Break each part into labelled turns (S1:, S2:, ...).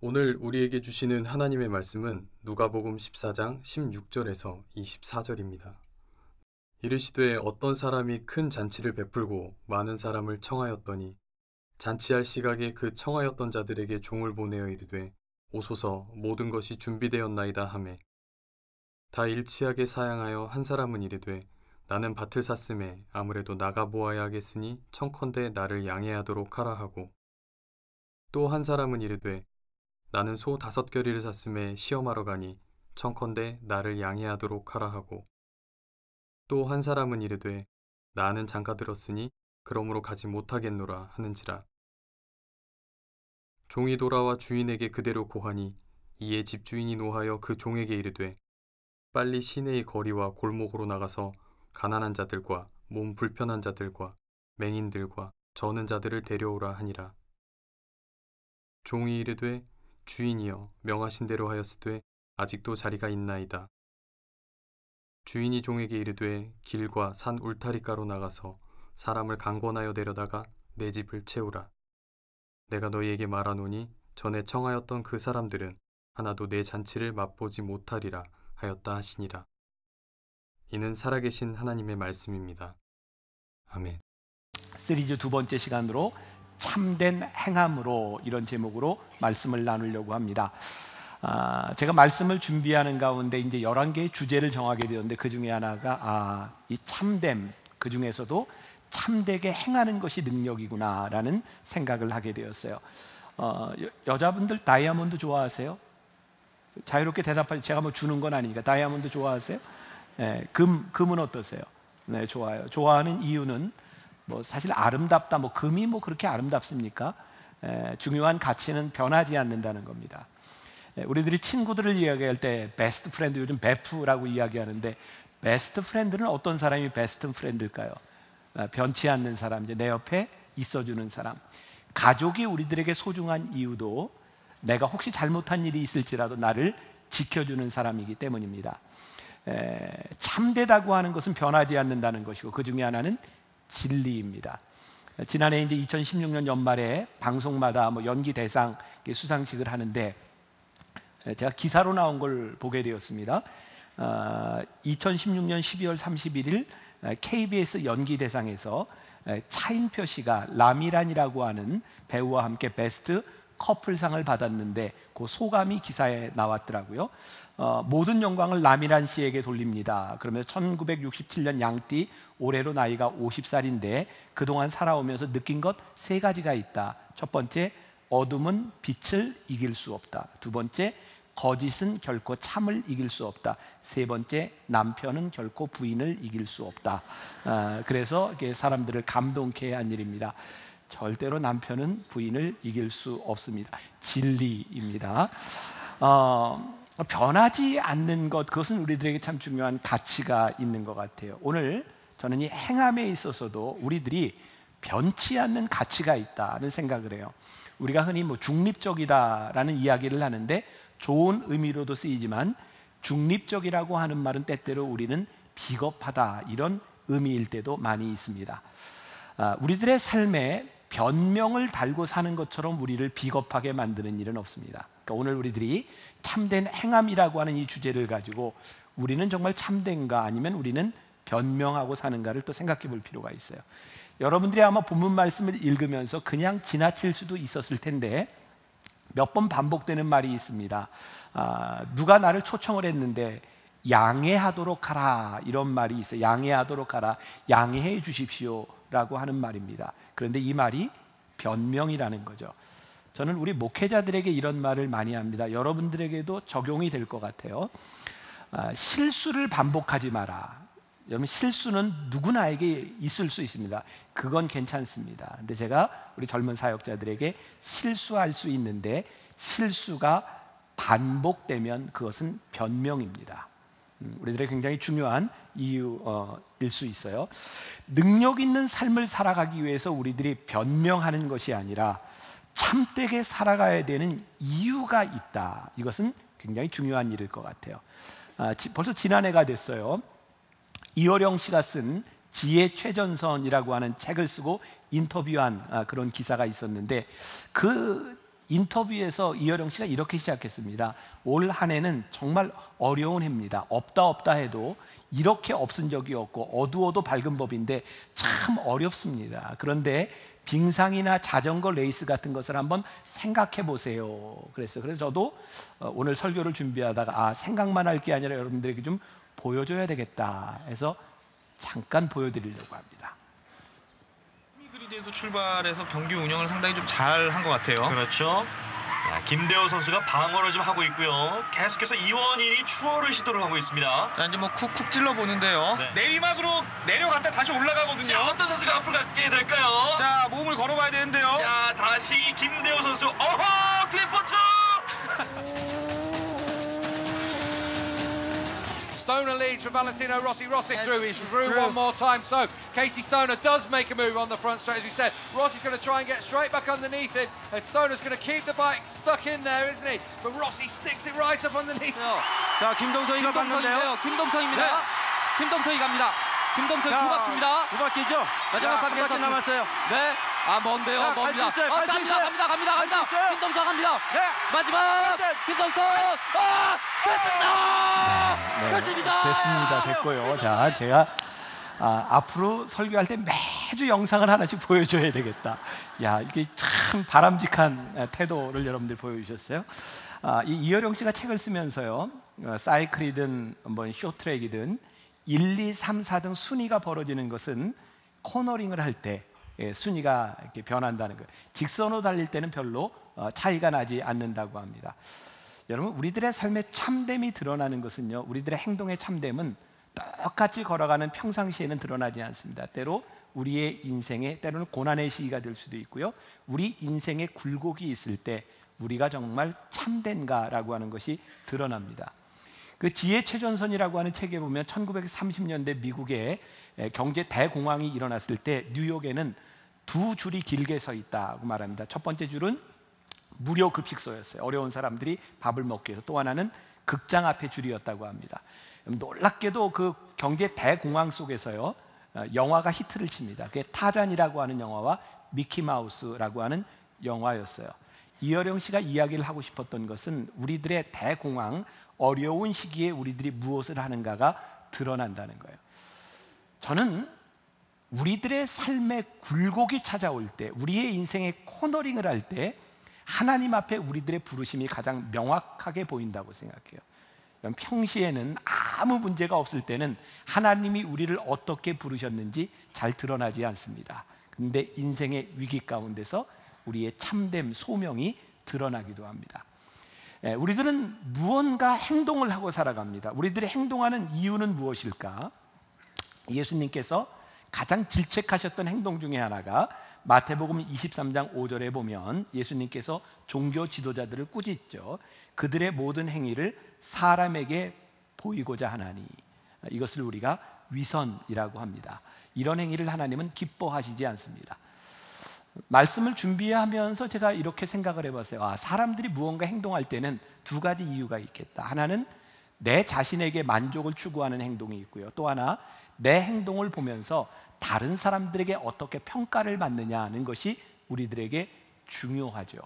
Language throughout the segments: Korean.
S1: 오늘 우리에게 주시는 하나님의 말씀은 누가복음 14장 16절에서 24절입니다. 이르시되 어떤 사람이 큰 잔치를 베풀고 많은 사람을 청하였더니 잔치할 시각에 그 청하였던 자들에게 종을 보내어 이르되 오소서 모든 것이 준비되었나이다 하매 다 일치하게 사양하여 한 사람은 이르되 나는 밭을 샀음에 아무래도 나가 보아야 하겠으니 청컨대 나를 양해하도록 하라 하고 또 한 사람은 이르되 나는 소 5겨리를 샀음에 시험하러 가니 청컨대 나를 양해하도록 하라 하고 또 한 사람은 이르되 나는 장가 들었으니 그러므로 가지 못하겠노라 하는지라. 종이 돌아와 주인에게 그대로 고하니 이에 집주인이 노하여 그 종에게 이르되 빨리 시내의 거리와 골목으로 나가서 가난한 자들과 몸 불편한 자들과 맹인들과 저는 자들을 데려오라 하니라. 종이 이르되 주인이여 명하신 대로 하였으되 아직도 자리가 있나이다. 주인이 종에게 이르되 길과 산 울타리가로 나가서 사람을 강권하여 데려다가 내 집을 채우라. 내가 너희에게 말하노니 전에 청하였던 그 사람들은 하나도 내 잔치를 맛보지 못하리라 하였다 하시니라. 이는 살아계신 하나님의 말씀입니다. 아멘.
S2: 시리즈 두 번째 시간으로 참된 행함으로, 이런 제목으로 말씀을 나누려고 합니다. 제가 말씀을 준비하는 가운데 이제 11개의 주제를 정하게 되었는데 그 중에 하나가 이 참됨, 그 중에서도 참되게 행하는 것이 능력이구나라는 생각을 하게 되었어요. 여자분들 다이아몬드 좋아하세요? 자유롭게 대답하세요. 제가 뭐 주는 건 아니니까. 다이아몬드 좋아하세요? 네, 금은 어떠세요? 네, 좋아요. 좋아하는 이유는 뭐 사실 아름답다, 뭐 금이 뭐 그렇게 아름답습니까? 중요한 가치는 변하지 않는다는 겁니다. 우리들이 친구들을 이야기할 때 베스트 프렌드, 요즘 베프라고 이야기하는데 베스트 프렌드는 어떤 사람이 베스트 프렌드일까요? 변치 않는 사람, 이제 내 옆에 있어주는 사람. 가족이 우리들에게 소중한 이유도 내가 혹시 잘못한 일이 있을지라도 나를 지켜주는 사람이기 때문입니다. 참되다고 하는 것은 변하지 않는다는 것이고 그 중에 하나는 진리입니다. 지난해 이제 2016년 연말에 방송마다 뭐 연기 대상 수상식을 하는데 제가 기사로 나온 걸 보게 되었습니다. 2016년 12월 31일 KBS 연기 대상에서 차인표 씨가 라미란이라고 하는 배우와 함께 베스트 커플상을 받았는데 그 소감이 기사에 나왔더라고요. 모든 영광을 라미란 씨에게 돌립니다. 그러면서 1967년 양띠, 올해로 나이가 50살인데 그동안 살아오면서 느낀 것 3가지가 있다. 첫 번째, 어둠은 빛을 이길 수 없다. 두 번째, 거짓은 결코 참을 이길 수 없다. 세 번째, 남편은 결코 부인을 이길 수 없다. 그래서 사람들을 감동케 한 일입니다. 절대로 남편은 부인을 이길 수 없습니다. 진리입니다. 변하지 않는 것, 그것은 우리들에게 참 중요한 가치가 있는 것 같아요. 오늘 저는 이 행함에 있어서도 우리들이 변치 않는 가치가 있다는 생각을 해요. 우리가 흔히 뭐 중립적이다라는 이야기를 하는데 좋은 의미로도 쓰이지만 중립적이라고 하는 말은 때때로 우리는 비겁하다, 이런 의미일 때도 많이 있습니다. 우리들의 삶에 변명을 달고 사는 것처럼 우리를 비겁하게 만드는 일은 없습니다. 그러니까 오늘 우리들이 참된 행함이라고 하는 이 주제를 가지고 우리는 정말 참된가 아니면 우리는 변명하고 사는가를 또 생각해 볼 필요가 있어요. 여러분들이 아마 본문 말씀을 읽으면서 그냥 지나칠 수도 있었을 텐데 몇 번 반복되는 말이 있습니다. 누가 나를 초청을 했는데 양해하도록 하라, 이런 말이 있어요. 양해하도록 하라, 양해해 주십시오 라고 하는 말입니다. 그런데 이 말이 변명이라는 거죠. 저는 우리 목회자들에게 이런 말을 많이 합니다. 여러분들에게도 적용이 될 것 같아요. 실수를 반복하지 마라. 여러분, 실수는 누구나에게 있을 수 있습니다. 그건 괜찮습니다. 근데 제가 우리 젊은 사역자들에게 실수할 수 있는데 실수가 반복되면 그것은 변명입니다. 우리들의 굉장히 중요한 이유일 수 있어요. 능력 있는 삶을 살아가기 위해서 우리들이 변명하는 것이 아니라 참되게 살아가야 되는 이유가 있다. 이것은 굉장히 중요한 일일 것 같아요. 벌써 지난해가 됐어요. 이호령 씨가 쓴 지혜 최전선이라고 하는 책을 쓰고 인터뷰한 그런 기사가 있었는데 그 인터뷰에서 이어령 씨가 이렇게 시작했습니다. 올 한 해는 정말 어려운 해입니다. 없다 해도 이렇게 없은 적이 없고 어두워도 밝은 법인데 참 어렵습니다. 그런데 빙상이나 자전거 레이스 같은 것을 한번 생각해 보세요. 그래서 저도 오늘 설교를 준비하다가 생각만 할 게 아니라 여러분들에게 좀 보여줘야 되겠다 해서 잠깐 보여드리려고 합니다.
S3: 그리드에서 출발해서 경기 운영을 상당히 좀 잘 한 것 같아요.
S4: 그렇죠. 자, 김대호 선수가 방어를 좀 하고 있고요. 계속해서 이원일이 추월을 시도를 하고 있습니다.
S3: 자, 이제 뭐 쿡쿡 찔러 보는데요.
S4: 네.
S3: 내리막으로 내려갔다 다시 올라가거든요.
S4: 자, 어떤 선수가 앞으로 가게 될까요?
S3: 자, 몸을 걸어봐야 되는데요.
S4: 자, 다시 김대호 선수. 어허, 드리포트!
S5: Stoner leads from Valentino Rossi. Rossi through. He's through one more time. So Casey Stoner does make a move on the front straight, as we said. Rossi's going to try and get straight back underneath him, and Stoner's going to keep the bike stuck in there, isn't he? But Rossi sticks it right up underneath.
S6: 자, 김동성이가 맞는데요. 김동성입니다.
S5: 네.
S6: 김동성이 갑니다. 김동성이 두 바퀴입니다. 두 바퀴죠. 마지막 바퀴 남았어요. 네. 먼데요.
S5: 자,
S6: 멉니다.
S5: 갈수 있어요. 갈수 있어요.
S6: 갑니다.
S5: 갈수 있어요.
S6: 김동성 갑니다.
S5: 네.
S6: 마지막 김동성. 됐습니다.
S2: 됐습니다. 됐고요. 자, 제가 앞으로 설교할 때 매주 영상을 하나씩 보여줘야 되겠다. 야, 이게 참 바람직한 태도를 여러분들 보여주셨어요. 이어령 씨가 책을 쓰면서요, 사이클이든 뭐 쇼트트랙이든 1, 2, 3, 4등 순위가 벌어지는 것은 코너링을 할 때 순위가 이렇게 변한다는 거예요. 직선으로 달릴 때는 별로 차이가 나지 않는다고 합니다. 여러분, 우리들의 삶의 참됨이 드러나는 것은요, 우리들의 행동의 참됨은 똑같이 걸어가는 평상시에는 드러나지 않습니다. 때로 우리의 인생에, 때로는 고난의 시기가 될 수도 있고요, 우리 인생에 굴곡이 있을 때 우리가 정말 참된가라고 하는 것이 드러납니다. 그 지혜 최전선이라고 하는 책에 보면 1930년대 미국의 경제 대공황이 일어났을 때 뉴욕에는 두 줄이 길게 서 있다고 말합니다. 첫 번째 줄은 무료 급식소였어요. 어려운 사람들이 밥을 먹기 위해서. 또 하나는 극장 앞에 줄이었다고 합니다. 놀랍게도 그 경제 대공황 속에서요, 영화가 히트를 칩니다. 그게 타잔이라고 하는 영화와 미키마우스라고 하는 영화였어요. 이어령 씨가 이야기를 하고 싶었던 것은 우리들의 대공황, 어려운 시기에 우리들이 무엇을 하는가가 드러난다는 거예요. 저는 우리들의 삶의 굴곡이 찾아올 때, 우리의 인생의 코너링을 할 때 하나님 앞에 우리들의 부르심이 가장 명확하게 보인다고 생각해요. 평시에는 아무 문제가 없을 때는 하나님이 우리를 어떻게 부르셨는지 잘 드러나지 않습니다. 그런데 인생의 위기 가운데서 우리의 참됨, 소명이 드러나기도 합니다. 우리들은 무언가 행동을 하고 살아갑니다. 우리들의 행동하는 이유는 무엇일까? 예수님께서 가장 질책하셨던 행동 중에 하나가 마태복음 23장 5절에 보면 예수님께서 종교 지도자들을 꾸짖죠. 그들의 모든 행위를 사람에게 보이고자 하나니, 이것을 우리가 위선이라고 합니다. 이런 행위를 하나님은 기뻐하시지 않습니다. 말씀을 준비하면서 제가 이렇게 생각을 해봤어요. 사람들이 무언가 행동할 때는 두 가지 이유가 있겠다. 하나는 내 자신에게 만족을 추구하는 행동이 있고요, 또 하나 내 행동을 보면서 다른 사람들에게 어떻게 평가를 받느냐 하는 것이 우리들에게 중요하죠.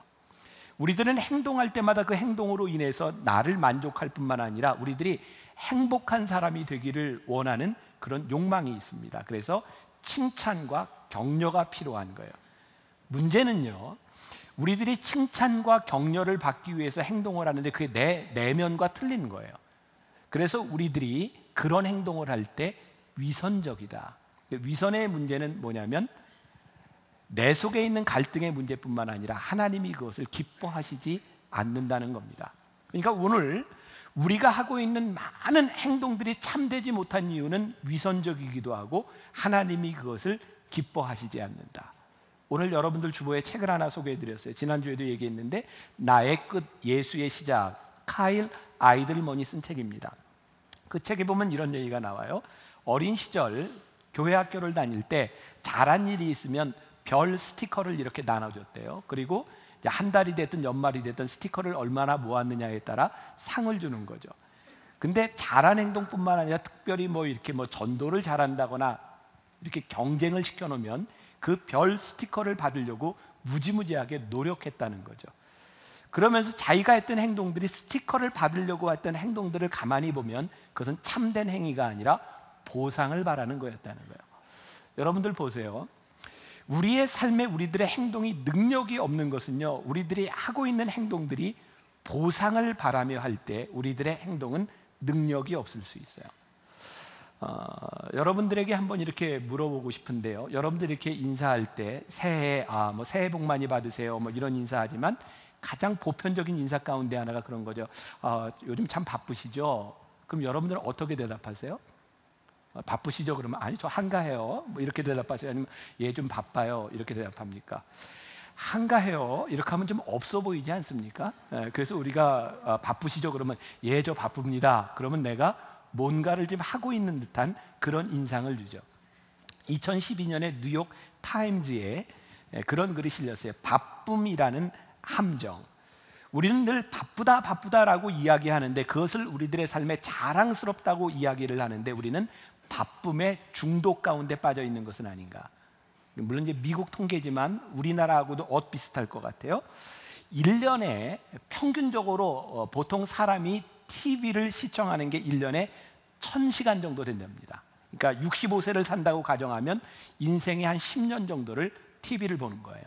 S2: 우리들은 행동할 때마다 그 행동으로 인해서 나를 만족할 뿐만 아니라 우리들이 행복한 사람이 되기를 원하는 그런 욕망이 있습니다. 그래서 칭찬과 격려가 필요한 거예요. 문제는요, 우리들이 칭찬과 격려를 받기 위해서 행동을 하는데 그게 내 내면과 틀린 거예요. 그래서 우리들이 그런 행동을 할 때 위선적이다. 위선의 문제는 뭐냐면 내 속에 있는 갈등의 문제뿐만 아니라 하나님이 그것을 기뻐하시지 않는다는 겁니다. 그러니까 오늘 우리가 하고 있는 많은 행동들이 참되지 못한 이유는 위선적이기도 하고 하나님이 그것을 기뻐하시지 않는다. 오늘 여러분들 주보에 책을 하나 소개해드렸어요. 지난주에도 얘기했는데 나의 끝 예수의 시작, 카일 아이들머니 쓴 책입니다. 그 책에 보면 이런 얘기가 나와요. 어린 시절 교회 학교를 다닐 때 잘한 일이 있으면 별 스티커를 이렇게 나눠줬대요. 그리고 이제 한 달이 됐든 연말이 됐든 스티커를 얼마나 모았느냐에 따라 상을 주는 거죠. 근데 잘한 행동뿐만 아니라 특별히 이렇게 전도를 잘한다거나 이렇게 경쟁을 시켜놓으면 그 별 스티커를 받으려고 무지무지하게 노력했다는 거죠. 그러면서 자기가 했던 행동들이 스티커를 받으려고 했던 행동들을 가만히 보면 그것은 참된 행위가 아니라 보상을 바라는 거였다는 거예요. 여러분들 보세요. 우리의 삶에 우리들의 행동이 능력이 없는 것은요, 우리들이 하고 있는 행동들이 보상을 바라며 할 때 우리들의 행동은 능력이 없을 수 있어요. 여러분들에게 한번 이렇게 물어보고 싶은데요, 여러분들 이렇게 인사할 때 새해 새해 복 많이 받으세요 이런 인사하지만 가장 보편적인 인사 가운데 하나가 그런 거죠. 요즘 참 바쁘시죠? 그럼 여러분들은 어떻게 대답하세요? 바쁘시죠? 그러면 아니 저 한가해요 이렇게 대답하세요? 아니면 예 좀 바빠요 이렇게 대답합니까? 한가해요 이렇게 하면 좀 없어 보이지 않습니까? 그래서 우리가 바쁘시죠? 그러면 예 저 바쁩니다. 그러면 내가 뭔가를 지금 하고 있는 듯한 그런 인상을 주죠. 2012년에 뉴욕 타임즈에 그런 글이 실렸어요. 바쁨이라는 함정. 우리는 늘 바쁘다 바쁘다라고 이야기하는데 그것을 우리들의 삶에 자랑스럽다고 이야기를 하는데 우리는 바쁨의 중독 가운데 빠져 있는 것은 아닌가. 물론 이제 미국 통계지만 우리나라하고도 비슷할 것 같아요. 1년에 평균적으로 보통 사람이 TV를 시청하는 게 1년에 1000시간 정도 된답니다. 그러니까 65세를 산다고 가정하면 인생의 한 10년 정도를 TV를 보는 거예요.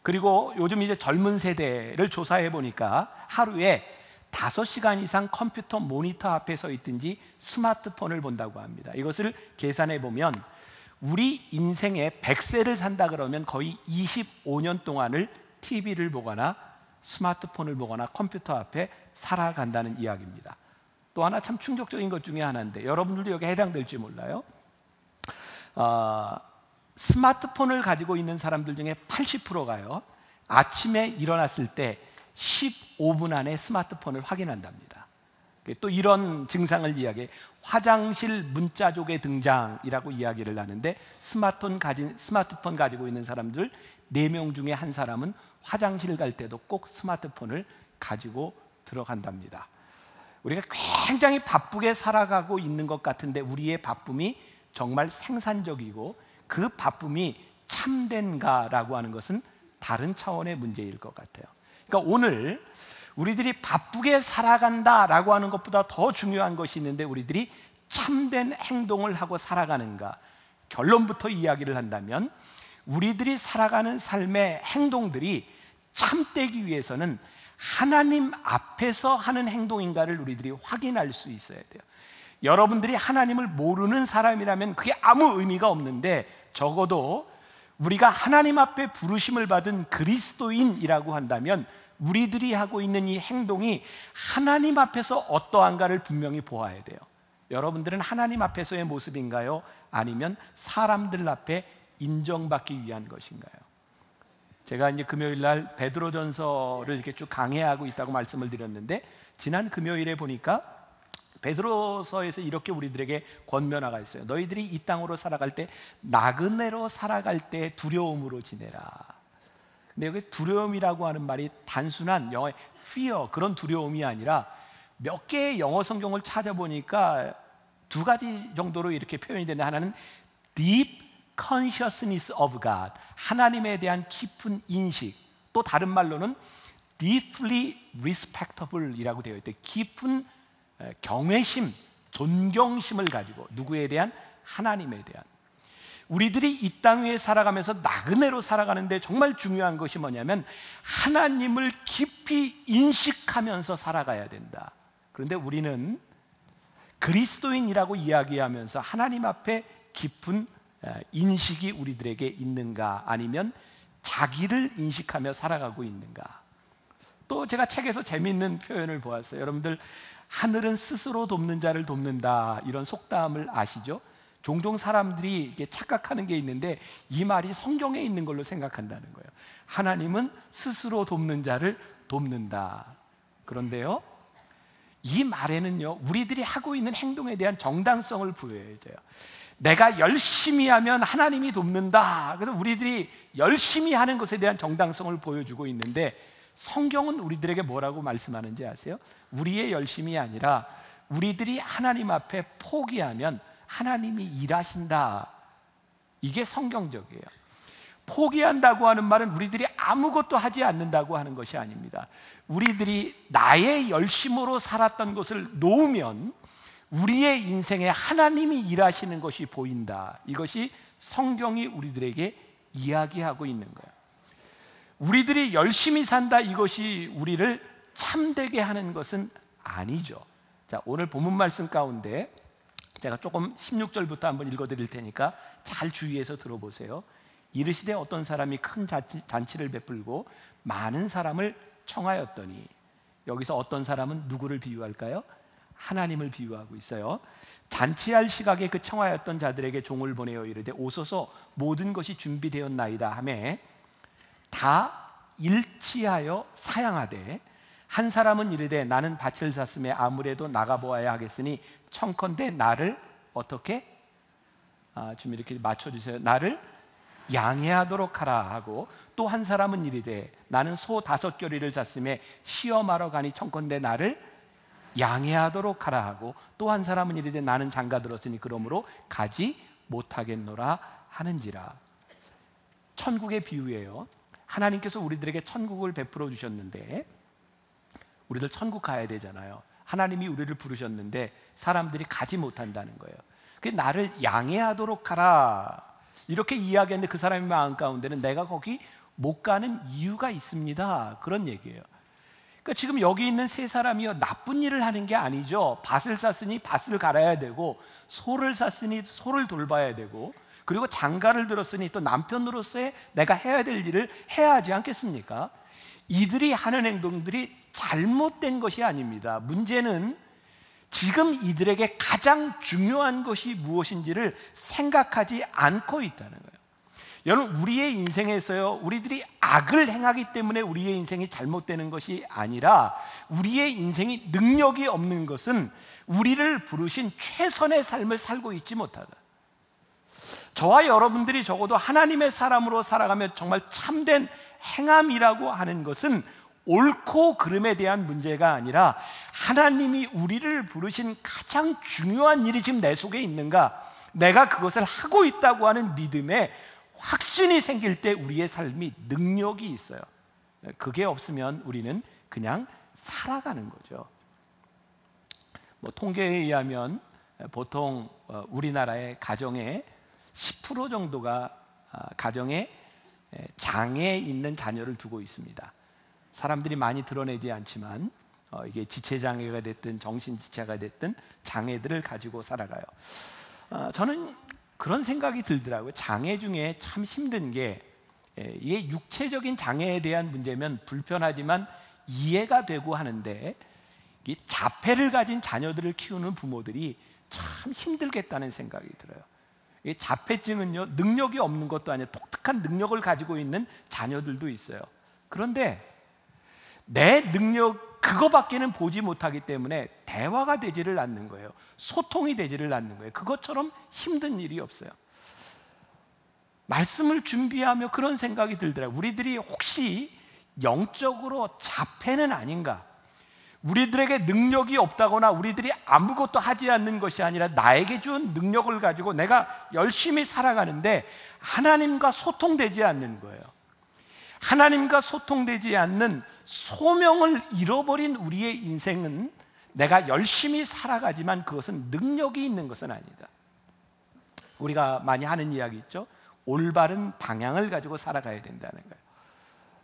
S2: 그리고 요즘 이제 젊은 세대를 조사해 보니까 하루에 5시간 이상 컴퓨터 모니터 앞에 서 있든지 스마트폰을 본다고 합니다. 이것을 계산해 보면 우리 인생에 100세를 산다 그러면 거의 25년 동안을 TV를 보거나 스마트폰을 보거나 컴퓨터 앞에 살아간다는 이야기입니다. 또 하나 참 충격적인 것 중에 하나인데 여러분들도 여기에 해당될지 몰라요. 스마트폰을 가지고 있는 사람들 중에 80%가요 아침에 일어났을 때 15분 안에 스마트폰을 확인한답니다. 또 이런 증상을 이야기해 화장실 문자족의 등장이라고 이야기를 하는데 스마트폰 가지고 있는 사람들 4명 중에 한 사람은 화장실 갈 때도 꼭 스마트폰을 가지고 들어간답니다. 우리가 굉장히 바쁘게 살아가고 있는 것 같은데 우리의 바쁨이 정말 생산적이고 그 바쁨이 참된가라고 하는 것은 다른 차원의 문제일 것 같아요. 그러니까 오늘 우리들이 바쁘게 살아간다라고 하는 것보다 더 중요한 것이 있는데 우리들이 참된 행동을 하고 살아가는가. 결론부터 이야기를 한다면 우리들이 살아가는 삶의 행동들이 참되기 위해서는 하나님 앞에서 하는 행동인가를 우리들이 확인할 수 있어야 돼요. 여러분들이 하나님을 모르는 사람이라면 그게 아무 의미가 없는데 적어도 우리가 하나님 앞에 부르심을 받은 그리스도인이라고 한다면 우리들이 하고 있는 이 행동이 하나님 앞에서 어떠한가를 분명히 보아야 돼요. 여러분들은 하나님 앞에서의 모습인가요? 아니면 사람들 앞에 인정받기 위한 것인가요? 제가 이제 금요일 날 베드로전서를 이렇게 쭉 강해하고 있다고 말씀을 드렸는데 지난 금요일에 보니까 베드로서에서 이렇게 우리들에게 권면하가 있어요. 너희들이 이 땅으로 살아갈 때 나그네로 살아갈 때 두려움으로 지내라. 근데 여기 두려움이라고 하는 말이 단순한 영어의 fear 그런 두려움이 아니라 몇 개의 영어 성경을 찾아보니까 2가지 정도로 이렇게 표현이 되는데 하나는 deep consciousness of God 하나님에 대한 깊은 인식 또 다른 말로는 deeply respectable 이라고 되어 있대요. 깊은 경외심, 존경심을 가지고 누구에 대한? 하나님에 대한. 우리들이 이 땅 위에 살아가면서 나그네로 살아가는데 정말 중요한 것이 뭐냐면 하나님을 깊이 인식하면서 살아가야 된다. 그런데 우리는 그리스도인이라고 이야기하면서 하나님 앞에 깊은 인식이 우리들에게 있는가 아니면 자기를 인식하며 살아가고 있는가. 또 제가 책에서 재미있는 표현을 보았어요. 여러분들 하늘은 스스로 돕는 자를 돕는다 이런 속담을 아시죠? 종종 사람들이 이게 착각하는 게 있는데 이 말이 성경에 있는 걸로 생각한다는 거예요. 하나님은 스스로 돕는 자를 돕는다. 그런데요 이 말에는요 우리들이 하고 있는 행동에 대한 정당성을 부여해줘요. 내가 열심히 하면 하나님이 돕는다. 그래서 우리들이 열심히 하는 것에 대한 정당성을 보여주고 있는데 성경은 우리들에게 뭐라고 말씀하는지 아세요? 우리의 열심이 아니라 우리들이 하나님 앞에 포기하면 하나님이 일하신다. 이게 성경적이에요. 포기한다고 하는 말은 우리들이 아무것도 하지 않는다고 하는 것이 아닙니다. 우리들이 나의 열심으로 살았던 것을 놓으면 우리의 인생에 하나님이 일하시는 것이 보인다. 이것이 성경이 우리들에게 이야기하고 있는 거예요. 우리들이 열심히 산다, 이것이 우리를 참되게 하는 것은 아니죠. 자, 오늘 본문 말씀 가운데 제가 조금 16절부터 한번 읽어드릴 테니까 잘 주의해서 들어보세요. 이르시되 어떤 사람이 큰 잔치를 베풀고 많은 사람을 청하였더니, 여기서 어떤 사람은 누구를 비유할까요? 하나님을 비유하고 있어요. 잔치할 시각에 그 청하였던 자들에게 종을 보내어 이르되 오소서 모든 것이 준비되었나이다 하매 다 일치하여 사양하되, 한 사람은 이르되 나는 밭을 샀음에 아무래도 나가보아야 하겠으니 청컨대 나를 어떻게 좀 이렇게 맞춰주세요. 나를 양해하도록 하라 하고, 또 한 사람은 이르되 나는 소 5겨리를 샀음에 시험하러 가니 청컨대 나를 양해하도록 하라 하고, 또 한 사람은 이르되 나는 장가 들었으니 그러므로 가지 못하겠노라 하는지라. 천국의 비유예요. 하나님께서 우리들에게 천국을 베풀어 주셨는데, 우리들 천국 가야 되잖아요. 하나님이 우리를 부르셨는데 사람들이 가지 못한다는 거예요. 그 나를 양해하도록 하라, 이렇게 이야기했는데 그 사람의 마음 가운데는 내가 거기 못 가는 이유가 있습니다, 그런 얘기예요. 그러니까 지금 여기 있는 세 사람이요, 나쁜 일을 하는 게 아니죠. 밭을 샀으니 밭을 갈아야 되고, 소를 샀으니 소를 돌봐야 되고, 그리고 장가를 들었으니 또 남편으로서의 내가 해야 될 일을 해야 하지 않겠습니까? 이들이 하는 행동들이 잘못된 것이 아닙니다. 문제는 지금 이들에게 가장 중요한 것이 무엇인지를 생각하지 않고 있다는 거예요. 여러분, 우리의 인생에서요, 우리들이 악을 행하기 때문에 우리의 인생이 잘못되는 것이 아니라, 우리의 인생이 능력이 없는 것은 우리를 부르신 최선의 삶을 살고 있지 못하다. 저와 여러분들이 적어도 하나님의 사람으로 살아가며 정말 참된 행함이라고 하는 것은 옳고 그름에 대한 문제가 아니라, 하나님이 우리를 부르신 가장 중요한 일이 지금 내 속에 있는가, 내가 그것을 하고 있다고 하는 믿음에 확신이 생길 때 우리의 삶이 능력이 있어요. 그게 없으면 우리는 그냥 살아가는 거죠. 통계에 의하면 보통 우리나라의 가정의 10% 정도가 가정에 장애 있는 자녀를 두고 있습니다. 사람들이 많이 드러내지 않지만 이게 지체장애가 됐든 정신지체가 됐든 장애들을 가지고 살아가요. 저는 그런 생각이 들더라고요. 장애 중에 참 힘든 게, 이게 육체적인 장애에 대한 문제면 불편하지만 이해가 되고 하는데, 이 자폐를 가진 자녀들을 키우는 부모들이 참 힘들겠다는 생각이 들어요. 이 자폐증은요, 능력이 없는 것도 아니에요. 독특한 능력을 가지고 있는 자녀들도 있어요. 그런데 내 능력 그거밖에는 보지 못하기 때문에 대화가 되지를 않는 거예요. 소통이 되지를 않는 거예요. 그것처럼 힘든 일이 없어요. 말씀을 준비하며 그런 생각이 들더라고요. 우리들이 혹시 영적으로 자폐는 아닌가? 우리들에게 능력이 없다거나 우리들이 아무것도 하지 않는 것이 아니라 나에게 준 능력을 가지고 내가 열심히 살아가는데 하나님과 소통되지 않는 거예요. 하나님과 소통되지 않는 소명을 잃어버린 우리의 인생은, 내가 열심히 살아가지만 그것은 능력이 있는 것은 아니다. 우리가 많이 하는 이야기 있죠. 올바른 방향을 가지고 살아가야 된다는 거예요.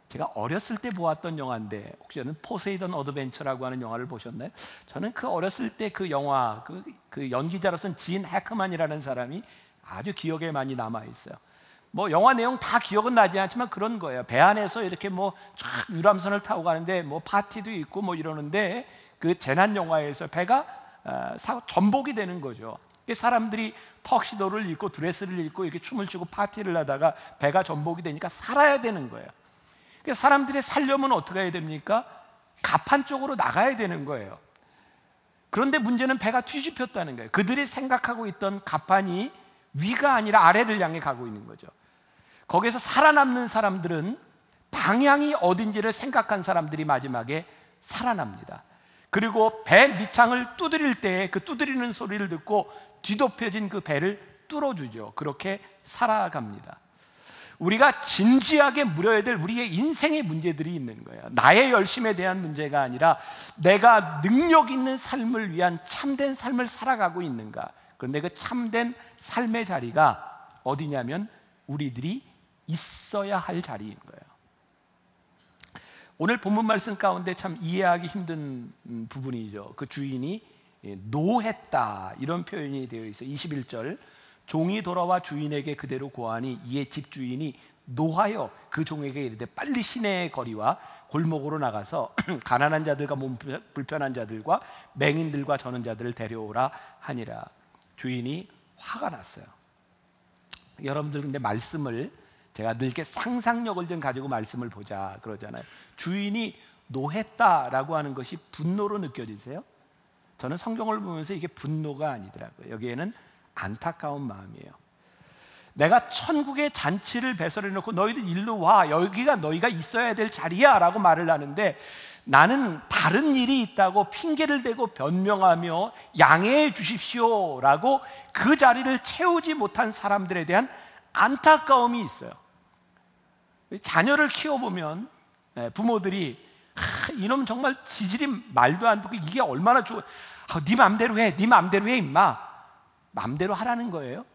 S2: 제가 어렸을 때 보았던 영화인데, 혹시 여러분 포세이돈 어드벤처라고 하는 영화를 보셨나요? 저는 그 어렸을 때 그 영화, 그 연기자로서는 진 해커만이라는 사람이 아주 기억에 많이 남아 있어요. 영화 내용 다 기억은 나지 않지만 그런 거예요. 배 안에서 이렇게 쫙 유람선을 타고 가는데 파티도 있고 이러는데, 그 재난 영화에서 배가 전복이 되는 거죠. 사람들이 턱시도를 입고 드레스를 입고 이렇게 춤을 추고 파티를 하다가 배가 전복이 되니까 살아야 되는 거예요. 사람들이 살려면 어떻게 해야 됩니까? 갑판 쪽으로 나가야 되는 거예요. 그런데 문제는 배가 뒤집혔다는 거예요. 그들이 생각하고 있던 갑판이 위가 아니라 아래를 향해 가고 있는 거죠. 거기에서 살아남는 사람들은 방향이 어딘지를 생각한 사람들이 마지막에 살아납니다. 그리고 배 밑창을 두드릴 때 그 두드리는 소리를 듣고 뒤덮여진 그 배를 뚫어주죠. 그렇게 살아갑니다. 우리가 진지하게 물어야 될 우리의 인생의 문제들이 있는 거예요. 나의 열심에 대한 문제가 아니라 내가 능력 있는 삶을 위한 참된 삶을 살아가고 있는가. 그런데 그 참된 삶의 자리가 어디냐면 우리들이 있어야 할 자리인 거예요. 오늘 본문 말씀 가운데 참 이해하기 힘든 부분이죠. 그 주인이 노했다 이런 표현이 되어 있어요. 21절 종이 돌아와 주인에게 그대로 고하니 이에 집주인이 노하여 그 종에게 이르되 빨리 시내의 거리와 골목으로 나가서 가난한 자들과 몸 불편한 자들과 맹인들과 저는 자들을 데려오라 하니라. 주인이 화가 났어요. 여러분들 근데 말씀을 제가 늘 이렇게 상상력을 좀 가지고 말씀을 보자 그러잖아요. 주인이 노했다라고 하는 것이 분노로 느껴지세요? 저는 성경을 보면서 이게 분노가 아니더라고요. 여기에는 안타까운 마음이에요. 내가 천국의 잔치를 배설해 놓고 너희들 일로 와, 여기가 너희가 있어야 될 자리야 라고 말을 하는데 나는 다른 일이 있다고 핑계를 대고 변명하며 양해해 주십시오 라고 그 자리를 채우지 못한 사람들에 대한 안타까움이 있어요. 자녀를 키워보면 부모들이 이놈 정말 지질이 말도 안 듣고 이게 얼마나 좋아. 네 맘대로 해, 네 맘대로 해 임마. 맘대로 하라는 거예요.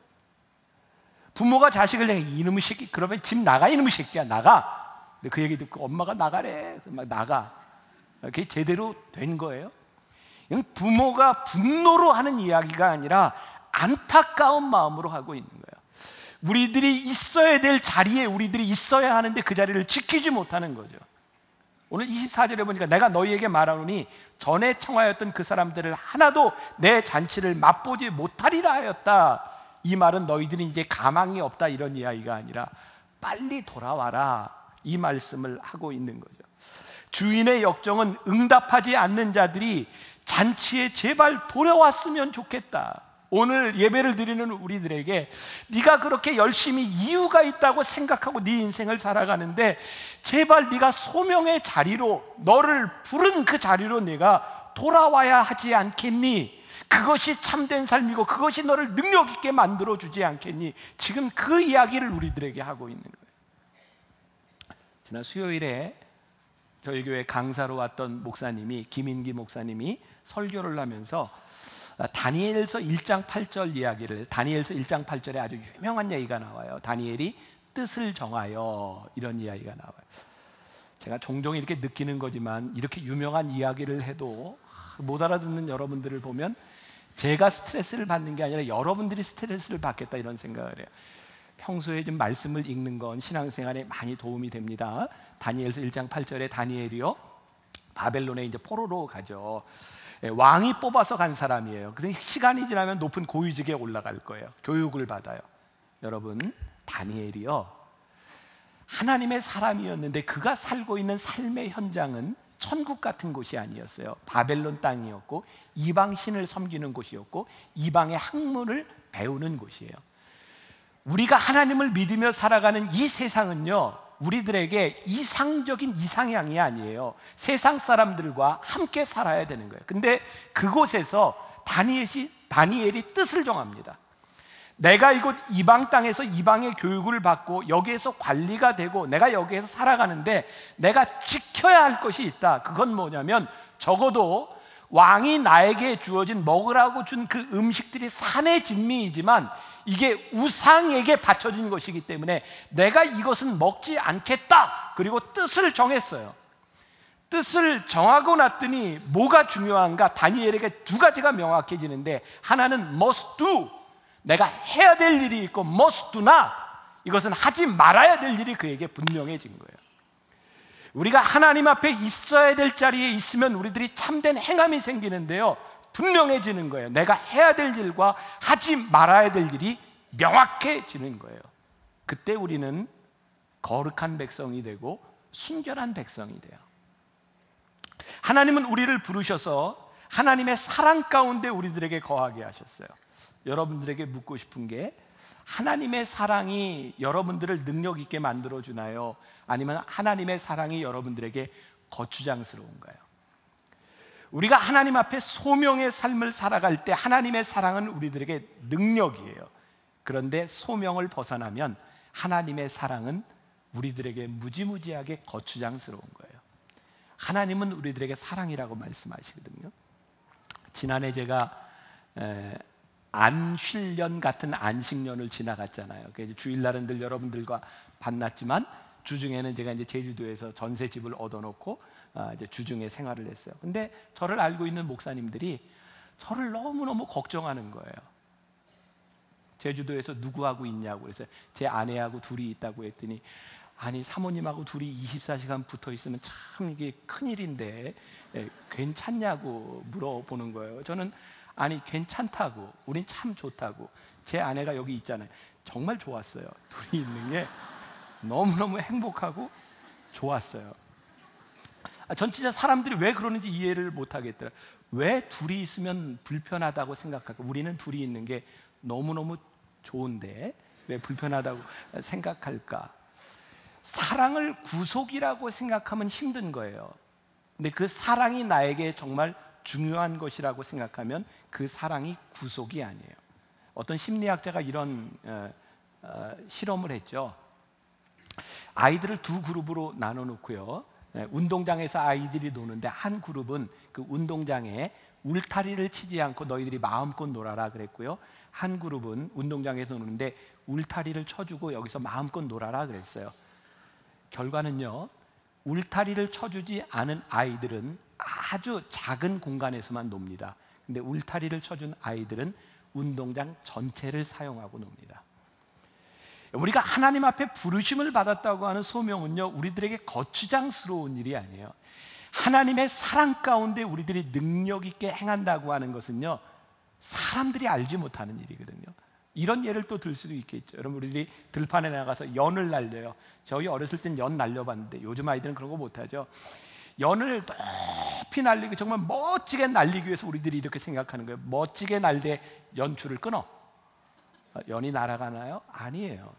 S2: 부모가 자식을 내가 이놈의 새끼 그러면 집 나가 이놈의 새끼야 나가. 근데 그 얘기 듣고 엄마가 나가래. 막 나가. 그게 제대로 된 거예요. 부모가 분노로 하는 이야기가 아니라 안타까운 마음으로 하고 있는 거예요. 우리들이 있어야 될 자리에 우리들이 있어야 하는데 그 자리를 지키지 못하는 거죠. 오늘 24절에 보니까 내가 너희에게 말하노니 전에 청하였던 그 사람들을 하나도 내 잔치를 맛보지 못하리라 하였다. 이 말은 너희들이 이제 가망이 없다 이런 이야기가 아니라 빨리 돌아와라 이 말씀을 하고 있는 거죠. 주인의 역정은 응답하지 않는 자들이 잔치에 제발 돌아왔으면 좋겠다. 오늘 예배를 드리는 우리들에게 네가 그렇게 열심히 이유가 있다고 생각하고 네 인생을 살아가는데 제발 네가 소명의 자리로 너를 부른 그 자리로 네가 돌아와야 하지 않겠니? 그것이 참된 삶이고 그것이 너를 능력 있게 만들어주지 않겠니? 지금 그 이야기를 우리들에게 하고 있는 거예요. 지난 수요일에 저희 교회 강사로 왔던 목사님이 김인기 목사님이 설교를 하면서 다니엘서 1장 8절 이야기를 다니엘서 1장 8절에 아주 유명한 얘기가 나와요. 다니엘이 뜻을 정하여 이런 이야기가 나와요. 제가 종종 이렇게 느끼는 거지만 이렇게 유명한 이야기를 해도 못 알아듣는 여러분들을 보면 제가 스트레스를 받는 게 아니라 여러분들이 스트레스를 받겠다 이런 생각을 해요. 평소에 좀 말씀을 읽는 건 신앙생활에 많이 도움이 됩니다. 다니엘서 1장 8절에 다니엘이요 바벨론에 이제 포로로 가죠. 왕이 뽑아서 간 사람이에요. 근데 시간이 지나면 높은 고위직에 올라갈 거예요. 교육을 받아요. 여러분 다니엘이요 하나님의 사람이었는데 그가 살고 있는 삶의 현장은 천국 같은 곳이 아니었어요. 바벨론 땅이었고 이방 신을 섬기는 곳이었고 이방의 학문을 배우는 곳이에요. 우리가 하나님을 믿으며 살아가는 이 세상은요 우리들에게 이상적인 이상향이 아니에요. 세상 사람들과 함께 살아야 되는 거예요. 근데 그곳에서 다니엘이 뜻을 정합니다. 내가 이곳 이방 땅에서 이방의 교육을 받고 여기에서 관리가 되고 내가 여기에서 살아가는데 내가 지켜야 할 것이 있다. 그건 뭐냐면 적어도 왕이 나에게 주어진 먹으라고 준 그 음식들이 산의 진미이지만 이게 우상에게 바쳐진 것이기 때문에 내가 이것은 먹지 않겠다. 그리고 뜻을 정했어요. 뜻을 정하고 났더니 뭐가 중요한가? 다니엘에게 두 가지가 명확해지는데 하나는 must do, 내가 해야 될 일이 있고 must do not, 이것은 하지 말아야 될 일이 그에게 분명해진 거예요. 우리가 하나님 앞에 있어야 될 자리에 있으면 우리들이 참된 행함이 생기는데요 분명해지는 거예요. 내가 해야 될 일과 하지 말아야 될 일이 명확해지는 거예요. 그때 우리는 거룩한 백성이 되고 순결한 백성이 돼요. 하나님은 우리를 부르셔서 하나님의 사랑 가운데 우리들에게 거하게 하셨어요. 여러분들에게 묻고 싶은 게 하나님의 사랑이 여러분들을 능력 있게 만들어 주나요? 아니면 하나님의 사랑이 여러분들에게 거추장스러운가요? 우리가 하나님 앞에 소명의 삶을 살아갈 때 하나님의 사랑은 우리들에게 능력이에요. 그런데 소명을 벗어나면 하나님의 사랑은 우리들에게 무지무지하게 거추장스러운 거예요. 하나님은 우리들에게 사랑이라고 말씀하시거든요. 지난해 제가 안쉴년 같은 안식년을 지나갔잖아요. 그래서 주일날은 늘 여러분들과 만났지만 주중에는 제가 이제 제주도에서 전세집을 얻어놓고 이제 주중에 생활을 했어요. 근데 저를 알고 있는 목사님들이 저를 너무너무 걱정하는 거예요. 제주도에서 누구하고 있냐고. 그래서 제 아내하고 둘이 있다고 했더니, 아니 사모님하고 둘이 24시간 붙어 있으면 참 이게 큰일인데 괜찮냐고 물어보는 거예요. 저는 아니 괜찮다고, 우린 참 좋다고, 제 아내가 여기 있잖아요. 정말 좋았어요. 둘이 있는 게 너무너무 행복하고 좋았어요. 전 진짜 사람들이 왜 그러는지 이해를 못 하겠더라고요. 왜 둘이 있으면 불편하다고 생각할까? 우리는 둘이 있는 게 너무너무 좋은데 왜 불편하다고 생각할까? 사랑을 구속이라고 생각하면 힘든 거예요. 근데 그 사랑이 나에게 정말 중요한 것이라고 생각하면 그 사랑이 구속이 아니에요. 어떤 심리학자가 이런 실험을 했죠. 아이들을 두 그룹으로 나눠 놓고요, 운동장에서 아이들이 노는데 한 그룹은 그 운동장에 울타리를 치지 않고 너희들이 마음껏 놀아라 그랬고요, 한 그룹은 운동장에서 노는데 울타리를 쳐주고 여기서 마음껏 놀아라 그랬어요. 결과는요, 울타리를 쳐주지 않은 아이들은 아주 작은 공간에서만 놉니다. 근데 울타리를 쳐준 아이들은 운동장 전체를 사용하고 놉니다. 우리가 하나님 앞에 부르심을 받았다고 하는 소명은요, 우리들에게 거추장스러운 일이 아니에요. 하나님의 사랑 가운데 우리들이 능력 있게 행한다고 하는 것은요, 사람들이 알지 못하는 일이거든요. 이런 예를 또 들 수도 있겠죠. 여러분, 우리들이 들판에 나가서 연을 날려요. 저희 어렸을 땐 연 날려봤는데 요즘 아이들은 그런 거 못하죠. 연을 높이 날리고 정말 멋지게 날리기 위해서 우리들이 이렇게 생각하는 거예요. 멋지게 날되 연줄을 끊어. 연이 날아가나요? 아니에요.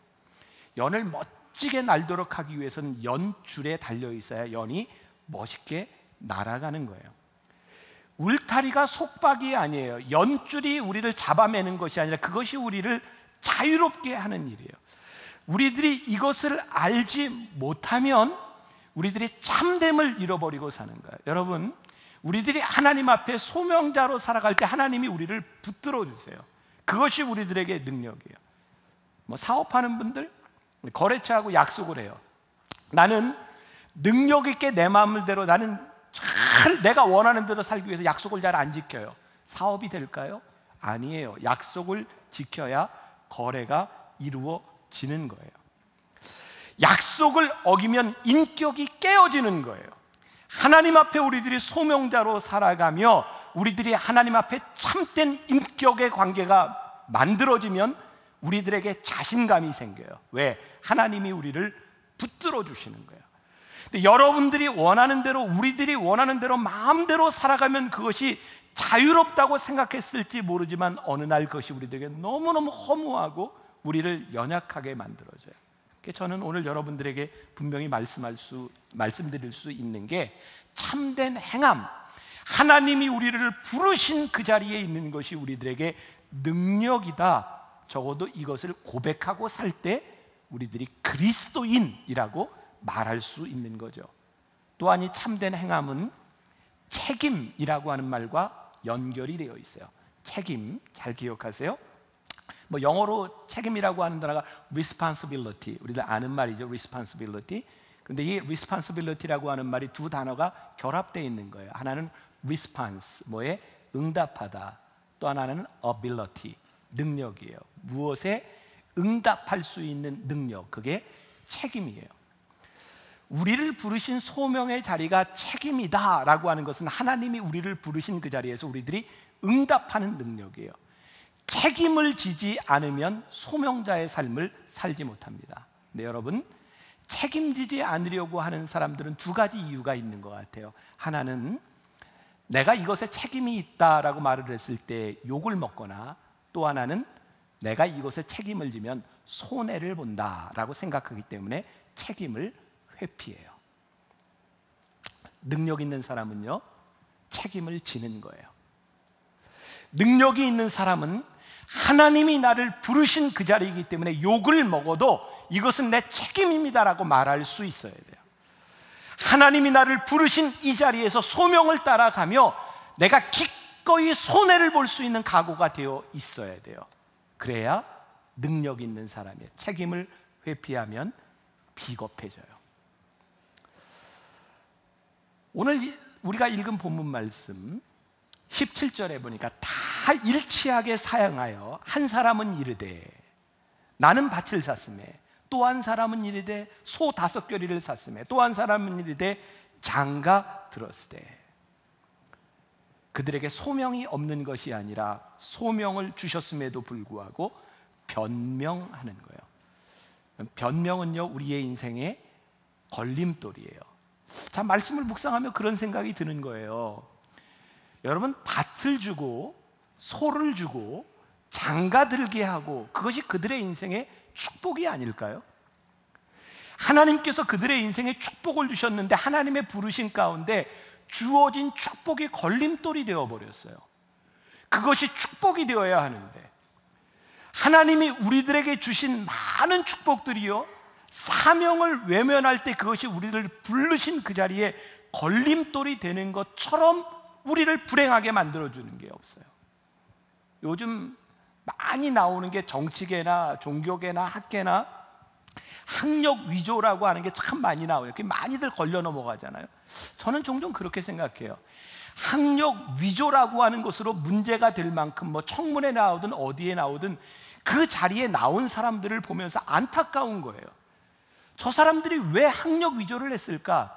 S2: 연을 멋지게 날도록 하기 위해서는 연줄에 달려 있어야 연이 멋있게 날아가는 거예요. 울타리가 속박이 아니에요. 연줄이 우리를 잡아매는 것이 아니라 그것이 우리를 자유롭게 하는 일이에요. 우리들이 이것을 알지 못하면 우리들이 참됨을 잃어버리고 사는 거예요. 여러분, 우리들이 하나님 앞에 소명자로 살아갈 때 하나님이 우리를 붙들어 주세요. 그것이 우리들에게 능력이에요. 뭐 사업하는 분들, 거래처하고 약속을 해요. 나는 능력 있게 내 마음대로, 나는 잘 내가 원하는 대로 살기 위해서 약속을 잘 안 지켜요. 사업이 될까요? 아니에요. 약속을 지켜야 거래가 이루어지는 거예요. 약속을 어기면 인격이 깨어지는 거예요. 하나님 앞에 우리들이 소명자로 살아가며 우리들이 하나님 앞에 참된 인격의 관계가 만들어지면 우리들에게 자신감이 생겨요. 왜? 하나님이 우리를 붙들어 주시는 거예요. 근데 여러분들이 원하는 대로, 우리들이 원하는 대로 마음대로 살아가면 그것이 자유롭다고 생각했을지 모르지만 어느 날 그것이 우리들에게 너무너무 허무하고 우리를 연약하게 만들어줘요. 저는 오늘 여러분들에게 분명히 말씀드릴 수 있는 게, 참된 행함, 하나님이 우리를 부르신 그 자리에 있는 것이 우리들에게 능력이다. 적어도 이것을 고백하고 살 때 우리들이 그리스도인이라고 말할 수 있는 거죠. 또한 이 참된 행함은 책임이라고 하는 말과 연결이 되어 있어요. 책임, 잘 기억하세요. 뭐 영어로 책임이라고 하는 단어가 responsibility, 우리들 아는 말이죠. responsibility. 근데 이 responsibility라고 하는 말이 두 단어가 결합되어 있는 거예요. 하나는 response, 뭐에 응답하다. 또 하나는 ability, 능력이에요. 무엇에 응답할 수 있는 능력, 그게 책임이에요. 우리를 부르신 소명의 자리가 책임이다 라고 하는 것은 하나님이 우리를 부르신 그 자리에서 우리들이 응답하는 능력이에요. 책임을 지지 않으면 소명자의 삶을 살지 못합니다. 근데 여러분, 책임지지 않으려고 하는 사람들은 두 가지 이유가 있는 것 같아요. 하나는 내가 이것에 책임이 있다라고 말을 했을 때 욕을 먹거나, 또 하나는 내가 이것에 책임을 지면 손해를 본다라고 생각하기 때문에 책임을 회피해요. 능력 있는 사람은요, 책임을 지는 거예요. 능력이 있는 사람은 하나님이 나를 부르신 그 자리이기 때문에 욕을 먹어도 이것은 내 책임입니다라고 말할 수 있어야 돼요. 하나님이 나를 부르신 이 자리에서 소명을 따라가며 내가 기꺼이 손해를 볼 수 있는 각오가 되어 있어야 돼요. 그래야 능력 있는 사람이에요. 책임을 회피하면 비겁해져요. 오늘 우리가 읽은 본문 말씀 17절에 보니까 다 일치하게 사용하여 한 사람은 이르되 나는 밭을 샀으며 또 한 사람은 이르되 소 5겨리를 샀으며 또 한 사람은 이르되 장가 들었으되 그들에게 소명이 없는 것이 아니라 소명을 주셨음에도 불구하고 변명하는 거예요. 변명은요 우리의 인생의 걸림돌이에요. 자, 말씀을 묵상하며 그런 생각이 드는 거예요. 여러분, 밭을 주고 소를 주고 장가 들게 하고 그것이 그들의 인생의 축복이 아닐까요? 하나님께서 그들의 인생에 축복을 주셨는데 하나님의 부르심 가운데 주어진 축복이 걸림돌이 되어버렸어요. 그것이 축복이 되어야 하는데 하나님이 우리들에게 주신 많은 축복들이요 사명을 외면할 때 그것이 우리를 부르신 그 자리에 걸림돌이 되는 것처럼 우리를 불행하게 만들어주는 게 없어요. 요즘 많이 나오는 게 정치계나 종교계나 학계나 학력 위조라고 하는 게 참 많이 나와요. 그게 많이들 걸려 넘어가잖아요. 저는 종종 그렇게 생각해요. 학력 위조라고 하는 것으로 문제가 될 만큼 뭐 청문회 나오든 어디에 나오든 그 자리에 나온 사람들을 보면서 안타까운 거예요. 저 사람들이 왜 학력 위조를 했을까?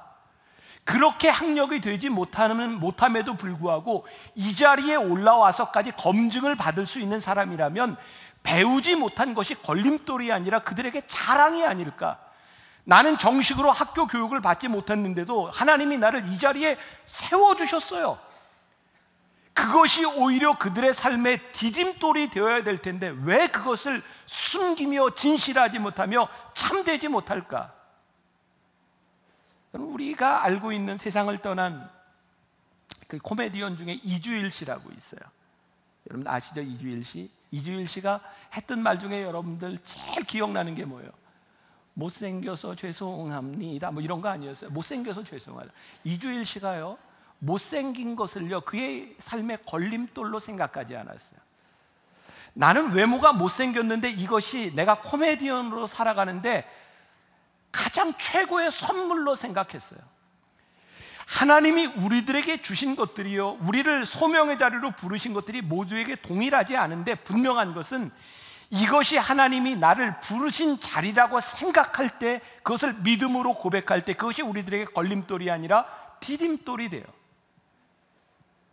S2: 그렇게 학력이 되지 못함에도 불구하고 이 자리에 올라와서까지 검증을 받을 수 있는 사람이라면 배우지 못한 것이 걸림돌이 아니라 그들에게 자랑이 아닐까? 나는 정식으로 학교 교육을 받지 못했는데도 하나님이 나를 이 자리에 세워주셨어요. 그것이 오히려 그들의 삶의 디딤돌이 되어야 될 텐데 왜 그것을 숨기며 진실하지 못하며 참되지 못할까? 우리가 알고 있는 세상을 떠난 그 코미디언 중에 이주일 씨라고 있어요. 여러분 아시죠? 이주일 씨? 이주일 씨가 했던 말 중에 여러분들 제일 기억나는 게 뭐예요? 못생겨서 죄송합니다 뭐 이런 거 아니었어요? 못생겨서 죄송하다. 이주일 씨가요 못생긴 것을요 그의 삶의 걸림돌로 생각하지 않았어요. 나는 외모가 못생겼는데 이것이 내가 코미디언으로 살아가는데 가장 최고의 선물로 생각했어요. 하나님이 우리들에게 주신 것들이요 우리를 소명의 자리로 부르신 것들이 모두에게 동일하지 않은데 분명한 것은 이것이 하나님이 나를 부르신 자리라고 생각할 때 그것을 믿음으로 고백할 때 그것이 우리들에게 걸림돌이 아니라 디딤돌이 돼요.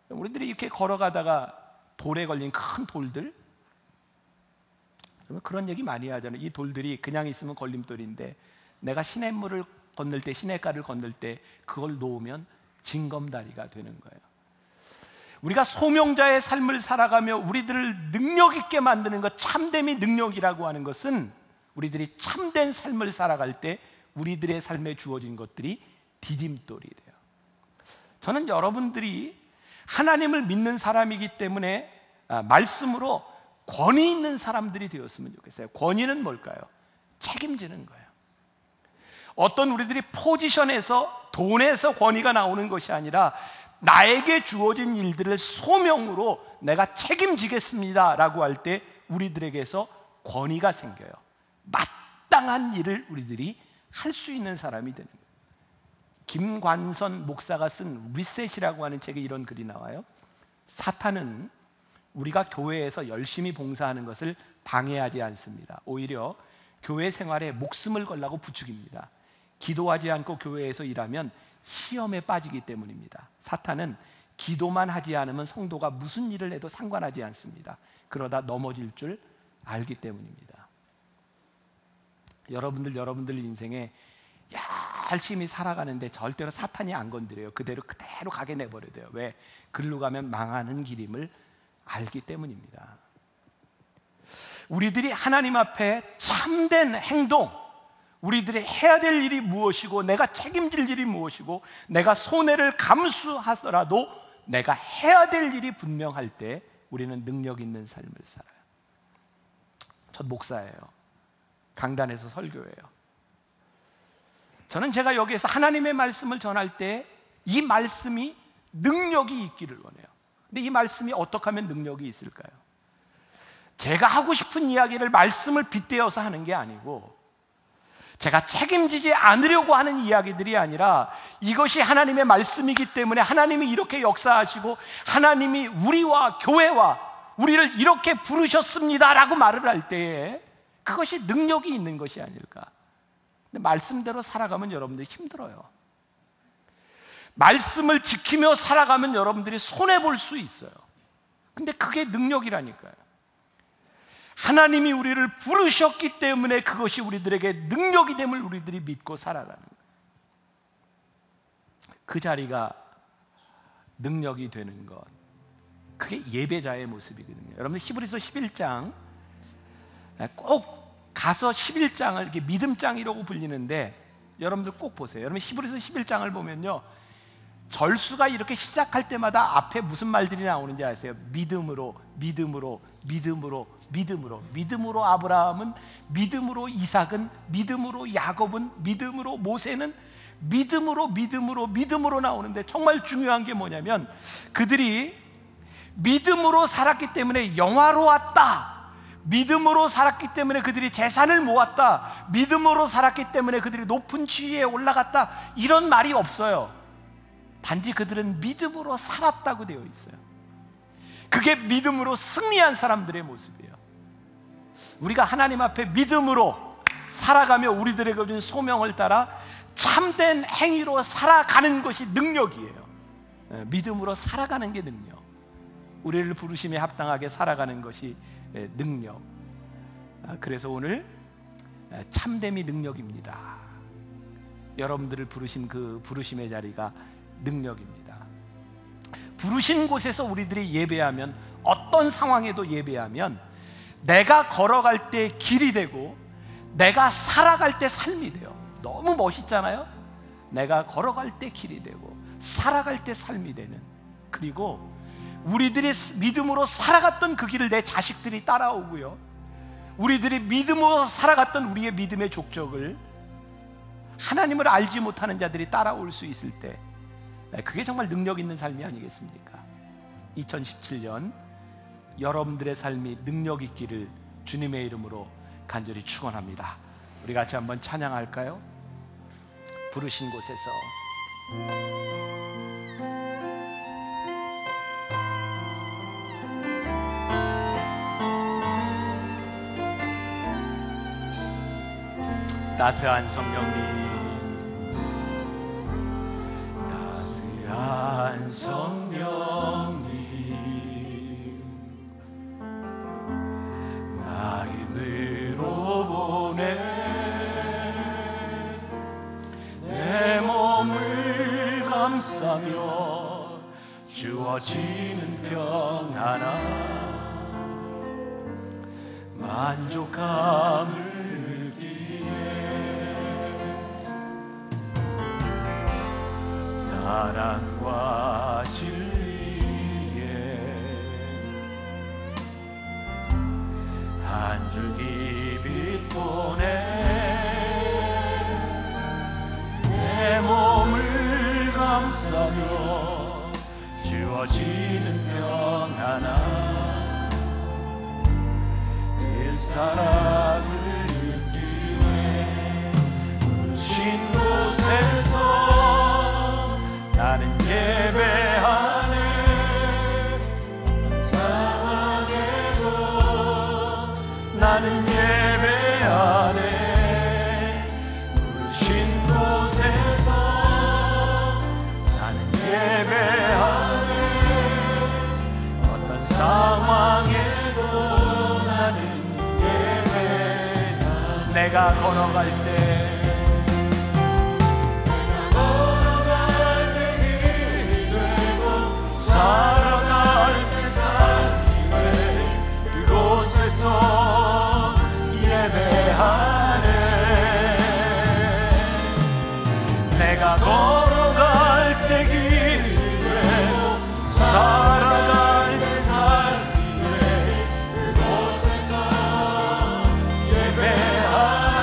S2: 우리들이 이렇게 걸어가다가 돌에 걸린 큰 돌들 그런 얘기 많이 하잖아요. 이 돌들이 그냥 있으면 걸림돌인데 내가 시냇물을 건널 때 시냇가를 건널 때 그걸 놓으면 징검다리가 되는 거예요. 우리가 소명자의 삶을 살아가며 우리들을 능력 있게 만드는 것 참됨이 능력이라고 하는 것은 우리들이 참된 삶을 살아갈 때 우리들의 삶에 주어진 것들이 디딤돌이 돼요. 저는 여러분들이 하나님을 믿는 사람이기 때문에 말씀으로 권위 있는 사람들이 되었으면 좋겠어요. 권위는 뭘까요? 책임지는 거예요. 어떤 우리들이 포지션에서 돈에서 권위가 나오는 것이 아니라 나에게 주어진 일들을 소명으로 내가 책임지겠습니다 라고 할 때 우리들에게서 권위가 생겨요. 마땅한 일을 우리들이 할 수 있는 사람이 되는 거예요. 김관선 목사가 쓴 리셋이라고 하는 책에 이런 글이 나와요. 사탄은 우리가 교회에서 열심히 봉사하는 것을 방해하지 않습니다. 오히려 교회 생활에 목숨을 걸라고 부추깁니다. 기도하지 않고 교회에서 일하면 시험에 빠지기 때문입니다. 사탄은 기도만 하지 않으면 성도가 무슨 일을 해도 상관하지 않습니다. 그러다 넘어질 줄 알기 때문입니다. 여러분들 인생에 열심히 살아가는데 절대로 사탄이 안 건드려요. 그대로 가게 내버려야 돼요. 왜? 글로 가면 망하는 길임을 알기 때문입니다. 우리들이 하나님 앞에 참된 행동, 우리들이 해야 될 일이 무엇이고 내가 책임질 일이 무엇이고 내가 손해를 감수하더라도 내가 해야 될 일이 분명할 때 우리는 능력 있는 삶을 살아요. 전 목사예요. 강단에서 설교해요. 저는 제가 여기에서 하나님의 말씀을 전할 때 이 말씀이 능력이 있기를 원해요. 근데 이 말씀이 어떻게 하면 능력이 있을까요? 제가 하고 싶은 이야기를 말씀을 빗대어서 하는 게 아니고, 제가 책임지지 않으려고 하는 이야기들이 아니라, 이것이 하나님의 말씀이기 때문에 하나님이 이렇게 역사하시고 하나님이 우리와 교회와 우리를 이렇게 부르셨습니다라고 말을 할 때에 그것이 능력이 있는 것이 아닐까. 근데 말씀대로 살아가면 여러분들이 힘들어요. 말씀을 지키며 살아가면 여러분들이 손해볼 수 있어요. 근데 그게 능력이라니까요. 하나님이 우리를 부르셨기 때문에 그것이 우리들에게 능력이 됨을 우리들이 믿고 살아가는 거예요. 그 자리가 능력이 되는 것, 그게 예배자의 모습이거든요. 여러분 히브리서 11장 꼭 가서 11장을 이렇게 믿음장이라고 불리는데 여러분들 꼭 보세요. 여러분 히브리서 11장을 보면요, 절수가 이렇게 시작할 때마다 앞에 무슨 말들이 나오는지 아세요? 믿음으로, 믿음으로, 믿음으로, 믿음으로. 믿음으로 아브라함은, 믿음으로 이삭은, 믿음으로 야곱은, 믿음으로 모세는, 믿음으로, 믿음으로, 믿음으로 나오는데, 정말 중요한 게 뭐냐면 그들이 믿음으로 살았기 때문에 영화로웠다, 믿음으로 살았기 때문에 그들이 재산을 모았다, 믿음으로 살았기 때문에 그들이 높은 지위에 올라갔다, 이런 말이 없어요. 단지 그들은 믿음으로 살았다고 되어 있어요. 그게 믿음으로 승리한 사람들의 모습이에요. 우리가 하나님 앞에 믿음으로 살아가며 우리들에게 준 소명을 따라 참된 행위로 살아가는 것이 능력이에요. 믿음으로 살아가는 게 능력, 우리를 부르심에 합당하게 살아가는 것이 능력. 그래서 오늘 참됨이 능력입니다. 여러분들을 부르신 그 부르심의 자리가 능력입니다. 부르신 곳에서 우리들이 예배하면, 어떤 상황에도 예배하면 내가 걸어갈 때 길이 되고 내가 살아갈 때 삶이 돼요. 너무 멋있잖아요. 내가 걸어갈 때 길이 되고 살아갈 때 삶이 되는, 그리고 우리들이 믿음으로 살아갔던 그 길을 내 자식들이 따라오고요, 우리들이 믿음으로 살아갔던 우리의 믿음의 족적을 하나님을 알지 못하는 자들이 따라올 수 있을 때, 그게 정말 능력 있는 삶이 아니겠습니까? 2017년 여러분들의 삶이 능력 있기를 주님의 이름으로 간절히 축원합니다. 우리 같이 한번 찬양할까요? 부르신 곳에서. 따스한 성령님, 따스한 성령님, 나 힘으로 보내 내 몸을 감싸며 주어지는 평안함, 만족함을 사랑과 진리에 한 줄기 빛 보내 내 몸을 감싸며 주어지는 평안함, 그 사랑을 느끼네. 부르신 곳에서 나는 예배하네. 어떤 상황에도 나는 예배하네. 부르신 곳에서 나는 예배하네. 어떤 상황에도 나는 예배하네. 내가 걸어갈 때, 살아갈 때 삶이 돼 그곳에서 예배하네. 내가 걸어갈 때 길이 되고 살아갈 때 삶이 돼 그곳에서 예배하네.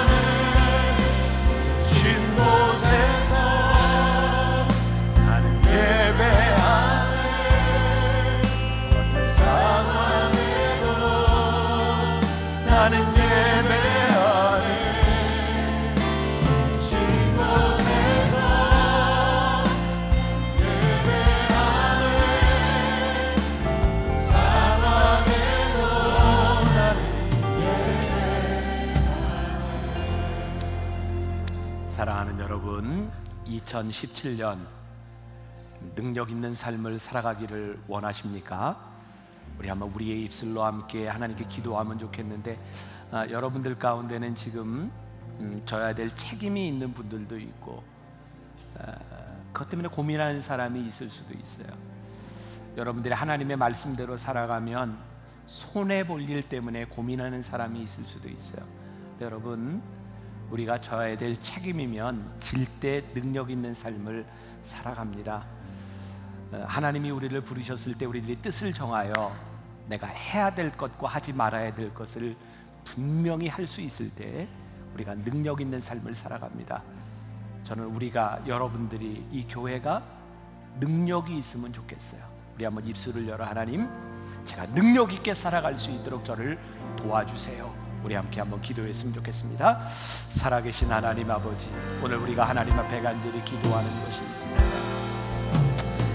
S2: 2017년 능력 있는 삶을 살아가기를 원하십니까? 우리 한번 우리의 입술로 함께 하나님께 기도하면 좋겠는데, 여러분들 가운데는 지금 져야 될 책임이 있는 분들도 있고, 그것 때문에 고민하는 사람이 있을 수도 있어요. 여러분들이 하나님의 말씀대로 살아가면 손해볼 일 때문에 고민하는 사람이 있을 수도 있어요. 여러분, 우리가 져야 될 책임이면 질 때 능력 있는 삶을 살아갑니다. 하나님이 우리를 부르셨을 때 우리들이 뜻을 정하여 내가 해야 될 것과 하지 말아야 될 것을 분명히 할 수 있을 때 우리가 능력 있는 삶을 살아갑니다. 저는 우리가, 여러분들이, 이 교회가 능력이 있으면 좋겠어요. 우리 한번 입술을 열어, 하나님, 제가 능력 있게 살아갈 수 있도록 저를 도와주세요. 우리 함께 한번 기도했으면 좋겠습니다. 살아계신 하나님 아버지, 오늘 우리가 하나님 앞에 간절히 기도하는 것이 있습니다.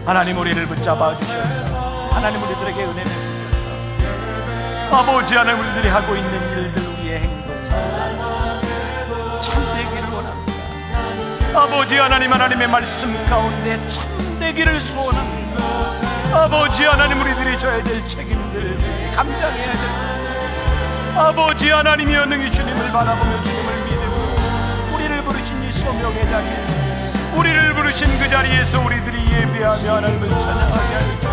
S2: 하나님, 우리를 붙잡아 주셔서 하나님 우리들에게 은혜를 주셔서 아버지 하나님, 우리들이 하고 있는 일들, 우리의 행동 참되기를 원합니다. 아버지 하나님, 하나님의 말씀 가운데 참되기를 소원합니다. 아버지 하나님, 우리들이 져야 될 책임들, 감당해야 될 것, 아버지 하나님이여, 능히 주님을 바라보며 주님을 믿으며 우리를 부르신 이 소명의 자리에서, 우리를 부르신 그 자리에서 우리들이 예배하며 하나님을 찬양하게 하소서.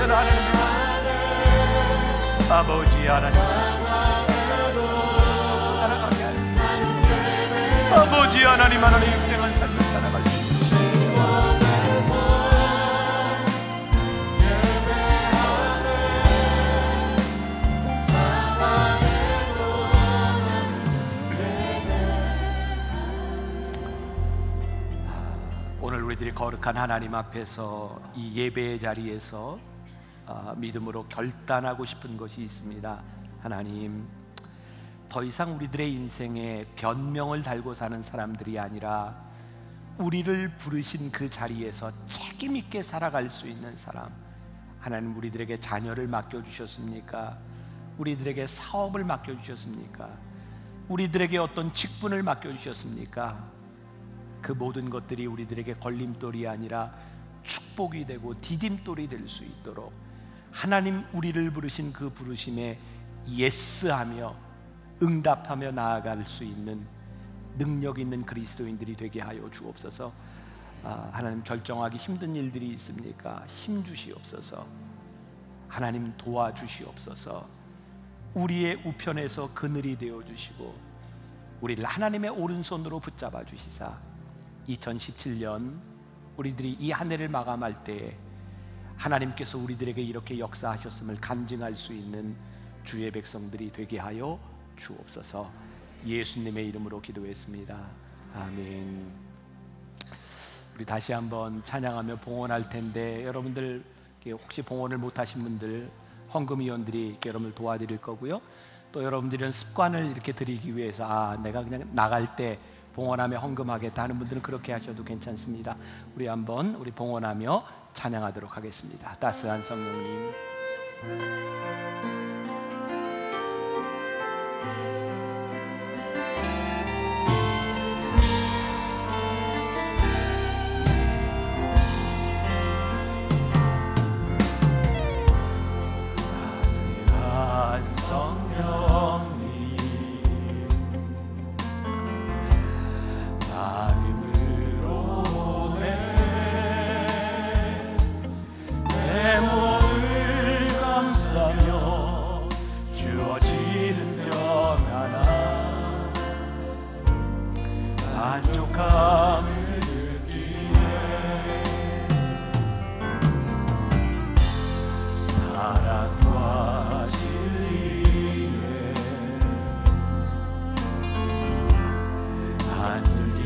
S2: 하나님, 아버지 하나님, 살아가게 하소서. 아버지 하나님, 하나님 육등한 삶을 살아갈 수 있도록 우리들이 거룩한 하나님 앞에서 이 예배의 자리에서 믿음으로 결단하고 싶은 것이 있습니다. 하나님, 더 이상 우리들의 인생에 변명을 달고 사는 사람들이 아니라 우리를 부르신 그 자리에서 책임 있게 살아갈 수 있는 사람. 하나님, 우리들에게 자녀를 맡겨주셨습니까? 우리들에게 사업을 맡겨주셨습니까? 우리들에게 어떤 직분을 맡겨주셨습니까? 그 모든 것들이 우리들에게 걸림돌이 아니라 축복이 되고 디딤돌이 될 수 있도록 하나님, 우리를 부르신 그 부르심에 예스하며 응답하며 나아갈 수 있는 능력 있는 그리스도인들이 되게 하여 주옵소서. 하나님, 결정하기 힘든 일들이 있습니까? 힘 주시옵소서. 하나님, 도와주시옵소서. 우리의 우편에서 그늘이 되어 주시고 우리를 하나님의 오른손으로 붙잡아 주시사 2017년 우리들이 이 한 해를 마감할 때에 하나님께서 우리들에게 이렇게 역사하셨음을 간증할 수 있는 주의 백성들이 되게 하여 주옵소서. 예수님의 이름으로 기도했습니다. 아멘. 우리 다시 한번 찬양하며 봉헌할 텐데, 여러분들 혹시 봉헌을 못하신 분들, 헌금위원들이 여러분을 도와드릴 거고요. 또 여러분들은 습관을 이렇게 들이기 위해서 내가 그냥 나갈 때 봉헌하며 헌금하겠다 하는 분들은 그렇게 하셔도 괜찮습니다. 우리 한번 우리 봉헌하며 찬양하도록 하겠습니다. 따스한 성령님, 따스한 성령님, 내 몸을 감싸며 주어지는 평안함, 만족함을 느끼네. 사랑과 진리에 안들기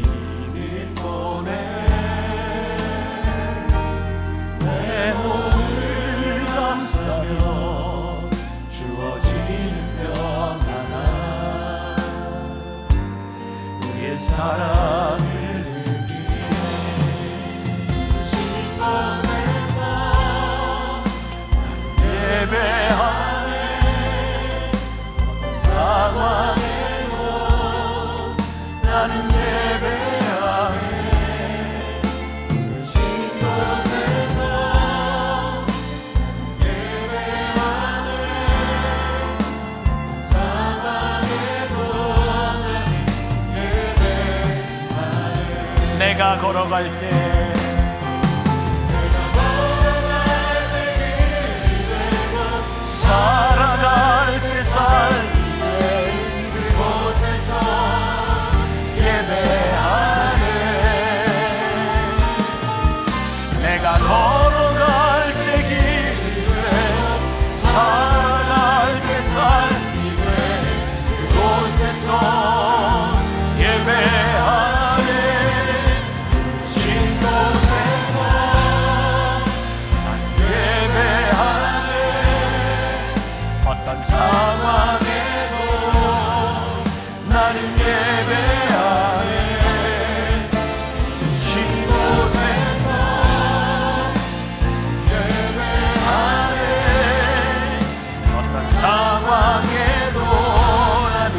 S2: 믿고네. 내 몸을 감싸며 주어지는 평안함, 우리의 사랑을 느끼네. 이곳에서 나는 예배하네. 어떤 상황에도 나는 예배 걸어갈 때 살아갈 때 살리네 그곳에서 예배하네 내가 걸어갈 때 길에 살아갈 때 살리네 그곳에서 예배하네 진 곳에서 난 예배하네 어떤 상황에도 나는 예배하네 진 곳에서 예배하네 어떤 상황에도 나는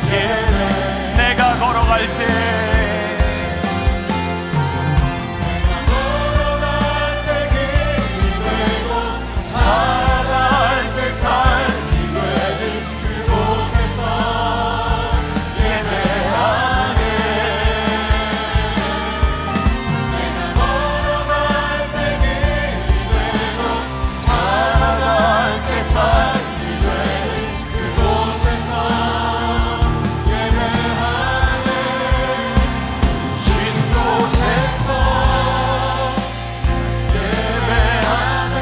S2: 예배 내가 걸어갈 때 살아갈 때 삶이 되는 그곳에서 예배하네 내가 걸어갈 때 길이 되고 살아갈 때 삶이 되는 그곳에서 예배하네 진 곳에서 예배하네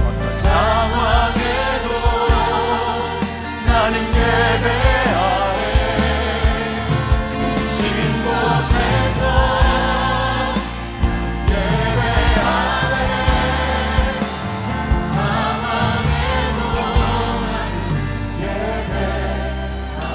S2: 어떤 상황에도 나는 예배하네 진 곳에서 예배하네 상황에도 나는 예배하네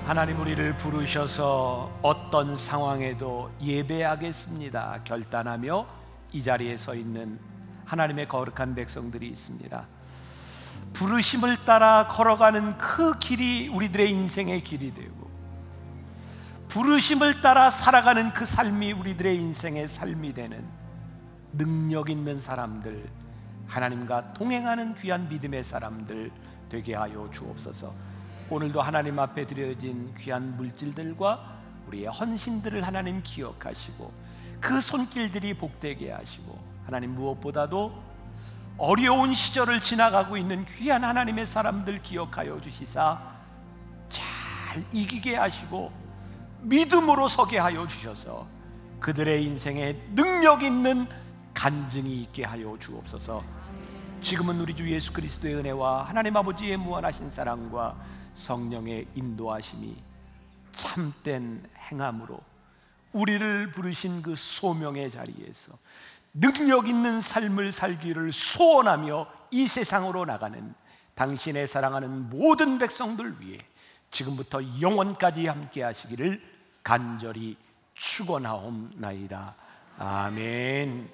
S2: 하나님 우리를 부르셔서 어떤 상황에도 예배하겠습니다 결단하며 이 자리에 서 있는 하나님의 거룩한 백성들이 있습니다. 부르심을 따라 걸어가는 그 길이 우리들의 인생의 길이 되고 부르심을 따라 살아가는 그 삶이 우리들의 인생의 삶이 되는 능력 있는 사람들, 하나님과 동행하는 귀한 믿음의 사람들 되게 하여 주옵소서. 오늘도 하나님 앞에 드려진 귀한 물질들과 우리의 헌신들을 하나님 기억하시고 그 손길들이 복되게 하시고 하나님 무엇보다도 어려운 시절을 지나가고 있는 귀한 하나님의 사람들 기억하여 주시사 잘 이기게 하시고 믿음으로 서게 하여 주셔서 그들의 인생에 능력 있는 간증이 있게 하여 주옵소서. 지금은 우리 주 예수 그리스도의 은혜와 하나님 아버지의 무한하신 사랑과 성령의 인도하심이 참된 행함으로 우리를 부르신 그 소명의 자리에서 능력 있는 삶을 살기를 소원하며 이 세상으로 나가는 당신의 사랑하는 모든 백성들 위해 지금부터 영원까지 함께 하시기를 간절히 축원하옵나이다. 아멘.